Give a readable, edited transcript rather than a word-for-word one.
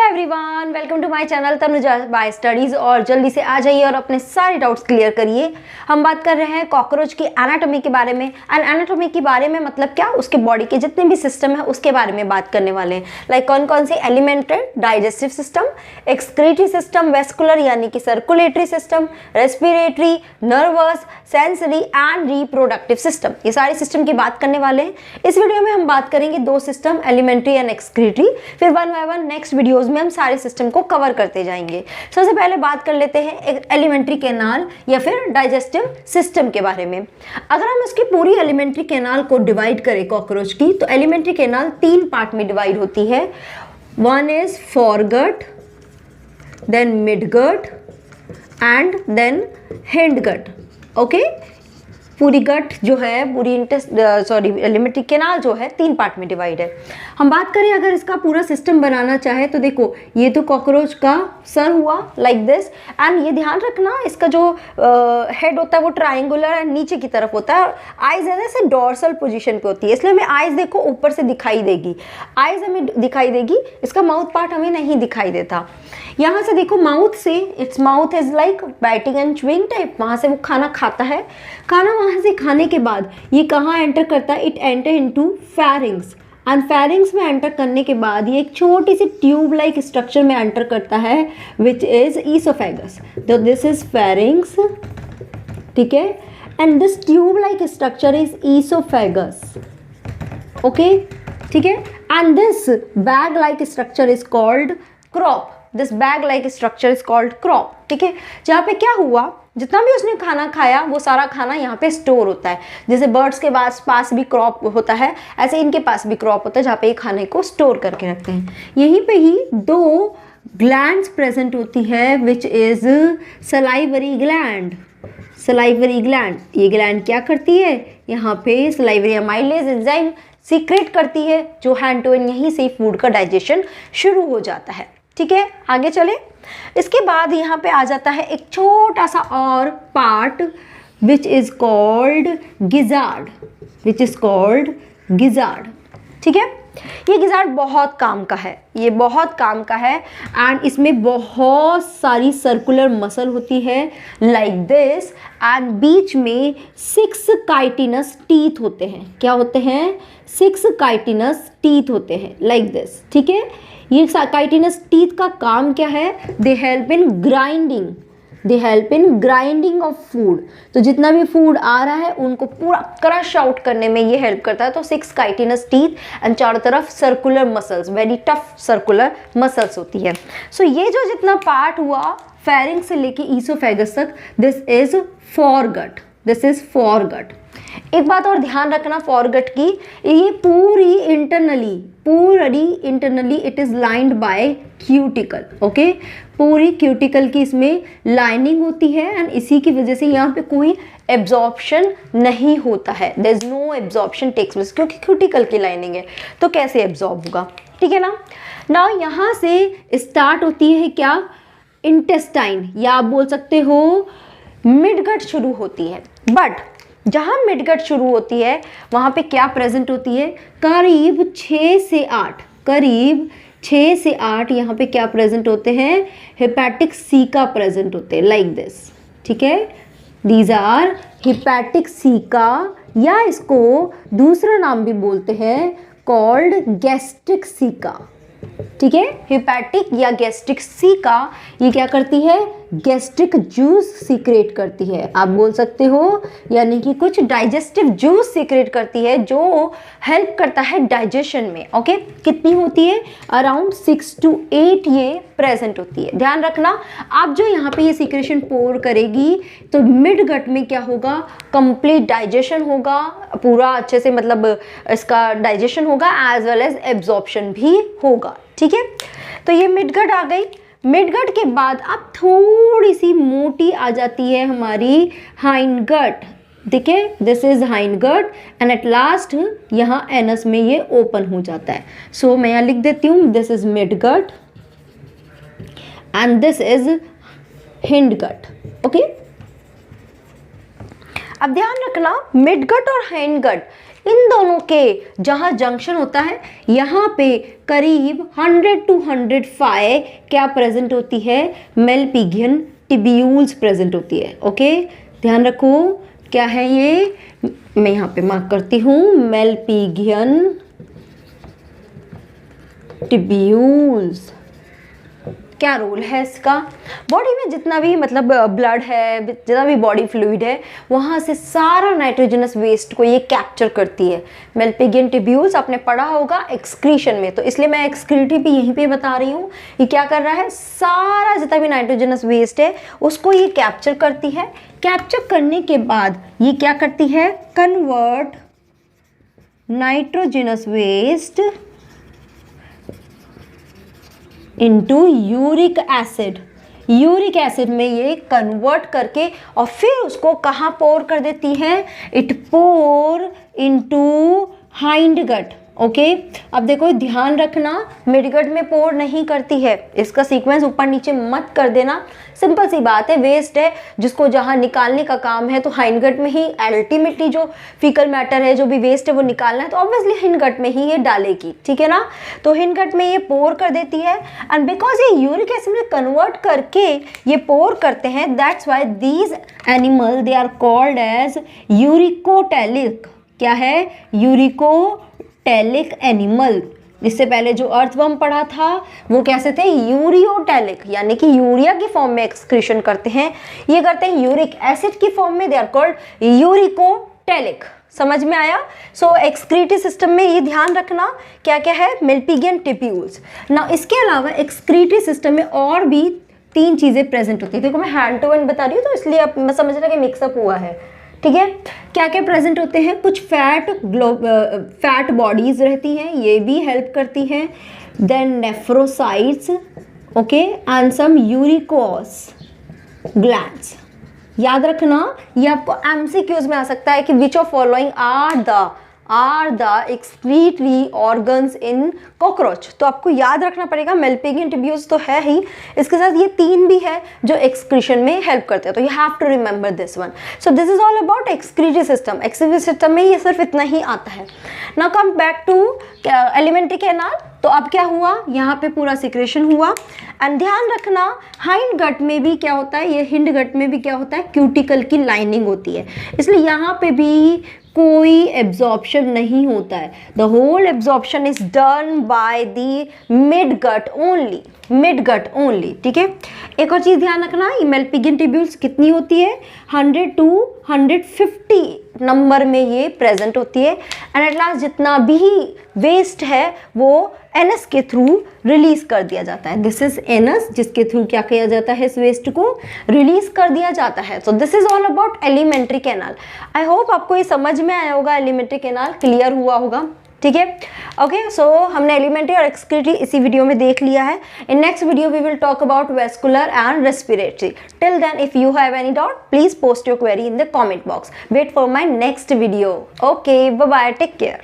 Everyone, welcome to my channel Tanuja by studies. और जल्दी से आ जाइए और अपने सारे डाउट्स क्लियर करिए। हम बात कर रहे हैं कॉकरोच की एनाटॉमी के बारे में। एंड एनाटॉमी के बारे में मतलब क्या, उसके बॉडी के जितने भी सिस्टम है उसके बारे में बात करने वाले हैं। लाइक कौन कौन से alimentary, digestive system, excretory system, vascular यानी कि circulatory system, respiratory, nervous, sensory and reproductive system. ये सारे सिस्टम की बात करने वाले हैं। इस वीडियो में हम बात करेंगे दो सिस्टम, एलिमेंट्री एंड एक्सक्रीटरी। फिर one by one next videos में हम सारे सिस्टम को कवर करते जाएंगे। सबसे पहले बात कर लेते हैं एलिमेंट्री कैनाल या फिर डाइजेस्टिव सिस्टम के बारे में। अगर हम इसकी पूरी एलिमेंट्री कैनाल को डिवाइड करें कॉकरोच की, तो एलिमेंट्री कैनाल 3 पार्ट में डिवाइड होती है। One is foregut, then midgut and then hindgut. Okay, पूरी गट जो है, पूरी एलिमेंट्री कैनाल जो है 3 पार्ट में डिवाइड है। हम बात करें अगर इसका पूरा सिस्टम बनाना चाहे तो देखो, ये तो कॉकरोच का सर हुआ लाइक दिस। एंड ये ध्यान रखना, इसका जो हेड होता है वो ट्राइंगुलर एंड नीचे की तरफ होता है। आइज है जैसे डोर्सल पोजीशन पे होती है, इसलिए हमें आइज देखो ऊपर से दिखाई देगी, आइज हमें दिखाई देगी, इसका माउथ पार्ट हमें नहीं दिखाई देता। यहाँ से देखो, माउथ से, its mouth is like biting and chewing type, वहाँ से वो खाना खाता है। खाना वहाँ से खाने के बाद ये कहाँ एंटर करता है, it enter into pharynx. And pharynx में एंटर करने के बाद ये एक छोटी सी ट्यूब लाइक स्ट्रक्चर में एंटर करता है विच इज ईसोफेगस। तो दिस इज फेरिंग्स, ठीक है, and this tube like structure is oesophagus. Okay, ठीक है, and this bag like structure is called crop. This bag like structure is called crop, ठीक है। जहाँ पे क्या हुआ, जितना भी उसने खाना खाया वो सारा खाना यहाँ पे स्टोर होता है। जैसे बर्ड्स के पास भी क्रॉप होता है, ऐसे इनके पास भी क्रॉप होता है जहाँ पे ये खाने को स्टोर करके रखते हैं। यहीं पे ही 2 ग्लैंड्स प्रेजेंट होती है which is salivary gland. Salivary gland, ये ग्लैंड क्या करती है, यहाँ पे सलाइवरी अमाइलेज एंजाइम सीक्रेट करती है, जो हैंड टू हैंड यहीं से फूड का डाइजेशन शुरू हो जाता है। ठीक है, आगे चले। इसके बाद यहाँ पे आ जाता है एक छोटा सा और part which is called gizzard, which is called gizzard. ठीक है, ये गिजार्ड बहुत काम का है, ये बहुत काम का है। एंड इसमें बहुत सारी सर्कुलर मसल होती है लाइक दिस। एंड बीच में 6 काइटिनस टीथ होते हैं। क्या होते हैं? 6 काइटिनस टीथ होते हैं लाइक दिस। ठीक है, ये काइटिनस टीथ का काम क्या है? They help in grinding, they help in grinding of food. तो जितना भी फूड आ रहा है उनको पूरा क्रश आउट करने में ये हेल्प करता है। तो 6 काइटिनस टीथ एंड चारों तरफ circular muscles, very tough circular muscles होती है। सो ये जो जितना पार्ट हुआ फेरिंग्स से लेके ईसोफेगस तक, this is foregut, this is foregut. एक बात और ध्यान रखना फोरगट की, ये पूरी internally it is lined by cuticle. Okay, पूरी क्यूटिकल की इसमें लाइनिंग होती है एंड इसी की वजह से यहाँ पे कोई एब्जॉर्प्शन नहीं होता है। There is no absorption takes place, क्योंकि क्यूटिकल की लाइनिंग है तो कैसे एब्जॉर्ब होगा। ठीक है ना। यहाँ से स्टार्ट होती है क्या, इंटेस्टाइन, या आप बोल सकते हो मिडगट शुरू होती है। बट जहाँ मिडगट शुरू होती है वहाँ पे क्या प्रेजेंट होती है, करीब 6 से 8, करीब 6 से 8 यहाँ पे क्या प्रेजेंट होते हैं, हेपेटिक सीका प्रेजेंट होते हैं लाइक दिस। ठीक है, दीज आर हेपेटिक सीका, या इसको दूसरा नाम भी बोलते हैं कॉल्ड गैस्ट्रिक सीका। ठीक है, हेपेटिक या गैस्ट्रिक सीका ये क्या करती है, गैस्ट्रिक जूस सीक्रेट करती है, आप बोल सकते हो, यानी कि कुछ डाइजेस्टिव जूस सीक्रेट करती है जो हेल्प करता है डाइजेशन में। ओके, कितनी होती है, अराउंड 6 to 8 ये प्रेजेंट होती है। ध्यान रखना, आप जो यहाँ पे ये सीक्रेशन पोर करेगी तो मिड गट में क्या होगा, कंप्लीट डाइजेशन होगा, पूरा अच्छे से मतलब इसका डाइजेशन होगा एज वेल एज एब्जॉर्प्शन भी होगा। ठीक है, तो ये मिडगट आ गई। मिडगट के बाद अब थोड़ी सी मोटी आ जाती है हमारी हाइंडगट। ठीक है, this is hindgut and at last यहाँ एनस में ये ओपन हो जाता है। सो मैं यहाँ लिख देती हूँ, this is midgut and this is hindgut. Okay, अब ध्यान रखना, मिडगट और हाइंडगट इन दोनों के जहाँ जंक्शन होता है यहाँ पे करीब 100 to 105 क्या प्रेजेंट होती है, मेलपिगियन टिब्यूल्स प्रेजेंट होती है। ओके, ध्यान रखो क्या है ये, मैं यहाँ पे मार्क करती हूँ, मेलपिगियन टिब्यूल्स। क्या रोल है इसका, बॉडी में जितना भी मतलब ब्लड है, जितना भी बॉडी फ्लूइड है, वहाँ से सारा नाइट्रोजनस वेस्ट को ये कैप्चर करती है। मेलपिगियन टिब्यूल्स आपने पढ़ा होगा एक्सक्रीशन में, तो इसलिए मैं एक्सक्रीटिव भी यहीं पे बता रही हूँ। ये क्या कर रहा है, सारा जितना भी नाइट्रोजनस वेस्ट है उसको ये कैप्चर करती है। कैप्चर करने के बाद ये क्या करती है, convert nitrogenous waste into uric acid. Uric acid में ये कन्वर्ट करके और फिर उसको कहाँ पोर कर देती है, it pour into hind gut. Okay, अब देखो ध्यान रखना, मिडगट में पोर नहीं करती है, इसका सीक्वेंस ऊपर नीचे मत कर देना, सिंपल सी बात है, वेस्ट है जिसको जहाँ निकालने का काम है तो हाइंडगट में ही अल्टीमेटली जो फीकल मैटर है, जो भी वेस्ट है वो निकालना है, तो ऑब्वियसली हिंडगट में ही ये डालेगी, ठीक है ना। तो हिंडगट में ये पोर कर देती है एंड बिकॉज ये यूरिक एसिड में कन्वर्ट करके ये पोर करते हैं, that's why these animal they are called as uricotelic. क्या है, यूरिकोटैलिक एनिमल। इससे पहले जो अर्थवर्म पढ़ा था वो कैसे थे, यूरियोटैलिक, यानी कि यूरिया की फॉर्म में एक्सक्रीशन करते हैं, ये करते हैं यूरिक एसिड की फॉर्म में, दे आर कॉल्ड यूरिकोटैलिक। समझ में आया। सो एक्सक्रीटरी सिस्टम में ये ध्यान रखना क्या क्या है, मेलपिगियन टिब्यूल्स। ना इसके अलावा एक्सक्रीटरी सिस्टम में और भी 3 चीज़ें प्रेजेंट होती है। देखो मैं हैंड टू हैंड बता रही हूँ तो इसलिए अब मैं समझ रहा कि मिक्सअप हुआ है, ठीक है। क्या क्या प्रेजेंट होते हैं, कुछ फैट बॉडीज रहती हैं, ये भी हेल्प करती हैं, then nephrocytes, okay, and some uricose glands. याद रखना ये आपको एमसीक्यूज में आ सकता है कि which of following are the excretory organs in cockroach. तो आपको याद रखना पड़ेगा, मेलपिगियन टिब्यूल्स तो है ही, इसके साथ ये 3 भी है जो एक्सक्रीशन में हेल्प करते हैं, तो you have to remember this one. So this is all about excretory system. Excretory system में ये सिर्फ इतना ही आता है। Now come back to alimentary canal. तो अब क्या हुआ, यहाँ पे पूरा सिक्रेशन हुआ एंड ध्यान रखना हाइंड गट में भी क्या होता है, ये हिंड गट में भी क्या होता है, क्यूटिकल की लाइनिंग होती है, इसलिए यहाँ पे भी कोई एब्जॉर्प्शन नहीं होता है। The whole absorption is done by the mid gut only, ठीक है। एक और चीज़ ध्यान रखना, मेलपिगियन टिब्यूल्स कितनी होती है, 100 to 150 नंबर में ये प्रेजेंट होती है एंड एट लास्ट जितना भी वेस्ट है वो एनस के थ्रू रिलीज कर दिया जाता है। दिस इज एनस, जिसके थ्रू क्या किया जाता है, इस वेस्ट को रिलीज कर दिया जाता है। सो this is all about alimentary canal. I hope आपको ये समझ में आया होगा, एलिमेंट्री कैनाल क्लियर हुआ होगा, ठीक है। ओके, सो हमने एलिमेंट्री और एक्सक्रीटरी इसी वीडियो में देख लिया है। In next video we will talk about vascular and respiratory. Till then if you have any doubt please post your query in the comment box. Wait for my next video. Okay, bye bye, take care.